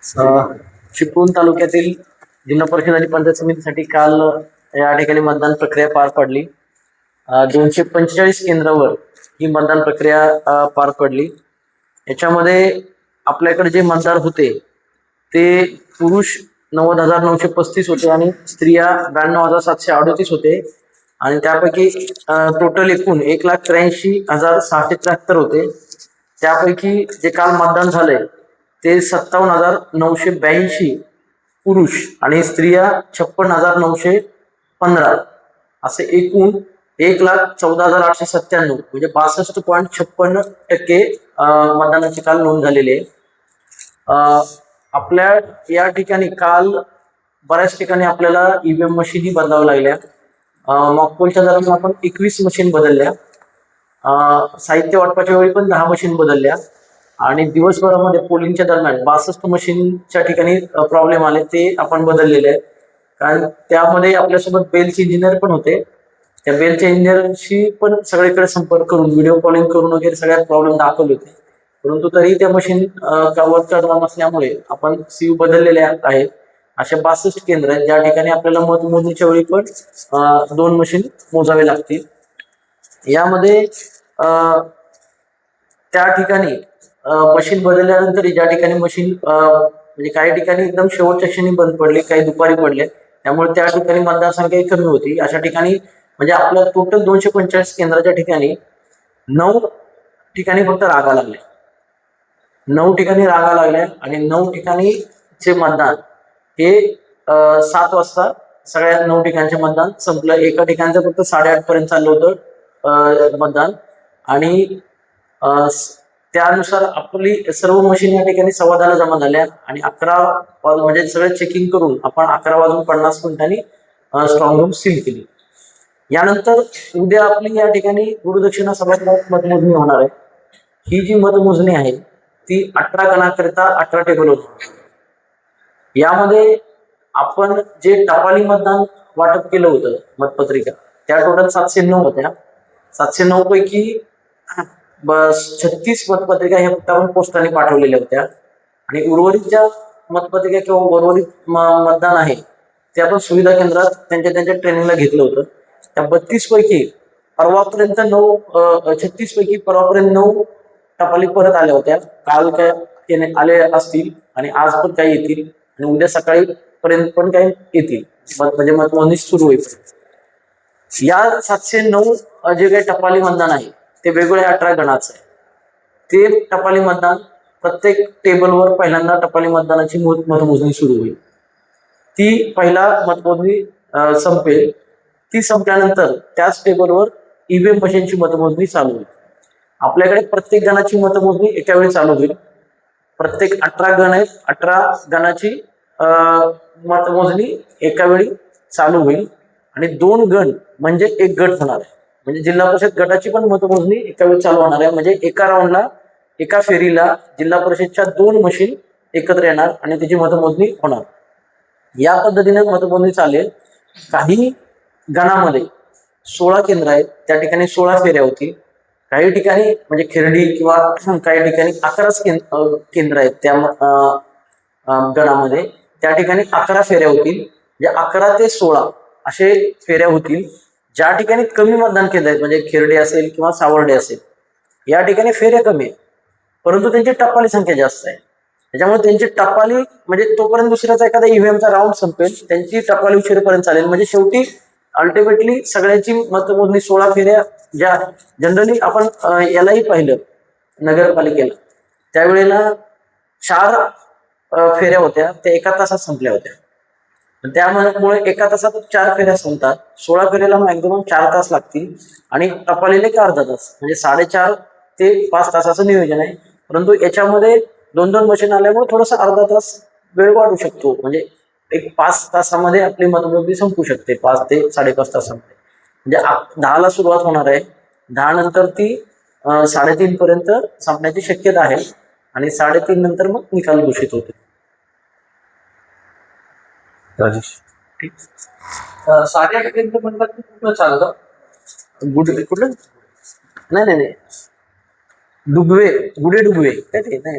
चिपळूण तालुक्यातील जिल्हा परिषद आणि पंचायत समितीसाठी काल या ठिकाणी मतदान प्रक्रिया पार पडली. 245 केंद्रावर ही मतदान प्रक्रिया पार पडली. याच्यामध्ये आपल्याकडे जे मतदार होते ते पुरुष 90,935 होते आणि स्त्रिया 92,738 होते आणि त्यापैकी टोटल एकूण 1,83,673 होते. त्यापैकी जे काल मतदान झालंय ते 57,982 पुरुष आणि स्त्रिया 56,915 असे एकूण 1,14,897 म्हणजे 62.56% मतदानाची काल नोंद झालेली आहे. आपल्या या ठिकाणी काल बऱ्याच ठिकाणी आपल्याला ईव्हीएम मशीनही बदलाव्या लागल्या. मॉकपोलच्या दरम्यान आपण 21 मशीन बदलल्या. साहित्य वाटपाच्या वेळी पण 10 मशीन बदलल्या आणि दिवसभरामध्ये पोलिंगच्या दरम्यान 62 मशीनच्या ठिकाणी प्रॉब्लेम आले ते आपण बदललेले आहेत. कारण त्यामध्ये आपल्यासोबत बेलचे इंजिनियर पण होते. त्या बेलच्या इंजिनियरशी पण सगळीकडे संपर्क करून व्हिडिओ कॉलिंग करून वगैरे सगळ्यात प्रॉब्लेम दाखवले होते. परंतु तरी त्या मशीन वर्क करणार नसल्यामुळे आपण सीयू बदललेले आहेत. अशा 62 केंद्र आहेत ज्या ठिकाणी आपल्याला मतमोजणीच्या वेळी पण 2 मशीन मोजावे लागतील. यामध्ये त्या ठिकाणी मशीन बदलल्यानंतर ज्या ठिकाणी मशीन म्हणजे काही ठिकाणी एकदम शेवटच्या क्षणी बंद पडले, काही दुपारी पडले, त्यामुळे त्या ठिकाणी मतदारसंख्या कमी होती. अशा ठिकाणी म्हणजे आपल्या टोटल 245 केंद्राच्या ठिकाणी 9 ठिकाणी फक्त रागा लागले. 9 ठिकाणी रागा लागल्या आणि 9 ठिकाणीचे मतदान हे 7 वाजता सगळ्या 9 ठिकाणचे मतदान संपलं. एका ठिकाणचं फक्त 8:30 पर्यंत चाललं होतं मतदान आणि त्यानुसार आपली सर्व मशीन या ठिकाणी 10:15 जमा झाल्या आणि 11 म्हणजे सगळं चेकिंग करून आपण 11:50 स्ट्रॉंग रूम सील केली. यानंतर उद्या आपली या ठिकाणी गुरुदक्षिणा सभागृहात मतमोजणी होणार आहे. ही जी मतमोजणी आहे ती 18 गणाकरिता 18 टेबलवर होणार. यामध्ये आपण जे टपाली मतदान वाटप केलं होतं मतपत्रिका त्या टोटल 709 होत्या. 709 पैकी 36 मतपत्रिका ह्या फक्त आपण पोस्टाने पाठवलेल्या होत्या आणि उर्वरित ज्या मतपत्रिका किंवा उर्वरित मतदान आहे ते आपण सुविधा केंद्रात त्यांच्या ट्रेनिंगला घेतलं होतं. त्या 32 पैकी परवापर्यंत 36 पैकी परवापर्यंत 9 टपाली परत आल्या होत्या. काल काय आले असतील आणि आज पण काही येतील आणि उद्या सकाळी पर्यंत पण काही येतील म्हणजे मतमोजणी सुरू होईल. या 709 जे काही टपाली मतदान आहे ते वेगवेगळ्या 18 गणाचं आहे. ते टपाली मतदान प्रत्येक टेबलवर पहिल्यांदा टपाली मतदानाची मतमोजणी सुरू होईल. ती पहिला मतमोजणी संपेल. ती संपल्यानंतर त्याच टेबलवर ईव्हीएम मशीनची मतमोजणी चालू होईल. आपल्याकडे प्रत्येक गणाची मतमोजणी एका वेळी चालू होईल. प्रत्येक 18 गण आहेत, 18 गणाची मतमोजणी एका वेळी चालू होईल आणि 2 गण म्हणजे एक गट होणार आहे. म्हणजे जिल्हा परिषद गटाची पण मतमोजणी एका वेळी चालू होणार आहे. म्हणजे एका राऊंडला एका फेरीला जिल्हा परिषदच्या 2 मशीन एकत्र येणार आणि त्याची मतमोजणी होणार. या पद्धतीने मतमोजणी चालेल. काही गणामध्ये 16 केंद्र आहेत, त्या ठिकाणी 16 फेऱ्या होतील. काही ठिकाणी म्हणजे खिरडी किंवा काही ठिकाणी 11 केंद्र आहेत त्या गणामध्ये, त्या ठिकाणी 11 फेऱ्या होतील. म्हणजे 11 ते 16 असे फेऱ्या होतील. ज्या ठिकाणी कमी मतदान केंद्र आहेत म्हणजे खिरडे असेल किंवा सावर्डे असेल या ठिकाणी फेऱ्या कमी आहेत परंतु त्यांची टप्पाली संख्या जास्त आहे. त्याच्यामुळे त्यांची टप्पाली म्हणजे तोपर्यंत दुसऱ्याचा एखादा ईव्हीएमचा राऊंड संपेल त्यांची टप्पाली उशिरापर्यंत चालेल. म्हणजे शेवटी अल्टिमेटली सगळ्यांची मतमोजणी 16 फेऱ्या ज्या जनरली आपण यालाही पाहिलं नगरपालिकेला त्यावेळेला 4 फेऱ्या होत्या त्या एका तासात संपल्या होत्या. त्यामुळे एका तासात 4 फेऱ्या संपतात. 16 फेऱ्याला मॅक्झिमम 4 तास लागतील आणि टपालीला एक अर्धा तास म्हणजे 4.5 ते 5 तासाचं नियोजन आहे. परंतु याच्यामध्ये 2-2 मशीन आल्यामुळे थोडासा अर्धा तास वेळ वाढू शकतो. म्हणजे एक 5 तासामध्ये आपली मतमोजणी संपू शकते. 5 ते 5.5 तासामध्ये म्हणजे 10ला सुरुवात होणार आहे. 10 नंतर ती 3:30 पर्यंत संपण्याची शक्यता आहे आणि 3:30 नंतर मग निकाल घोषित होते. साऱ्या केंद्र म्हणतात की कुठलं चाललं कुठलं नाही डुबवे काय ते नाही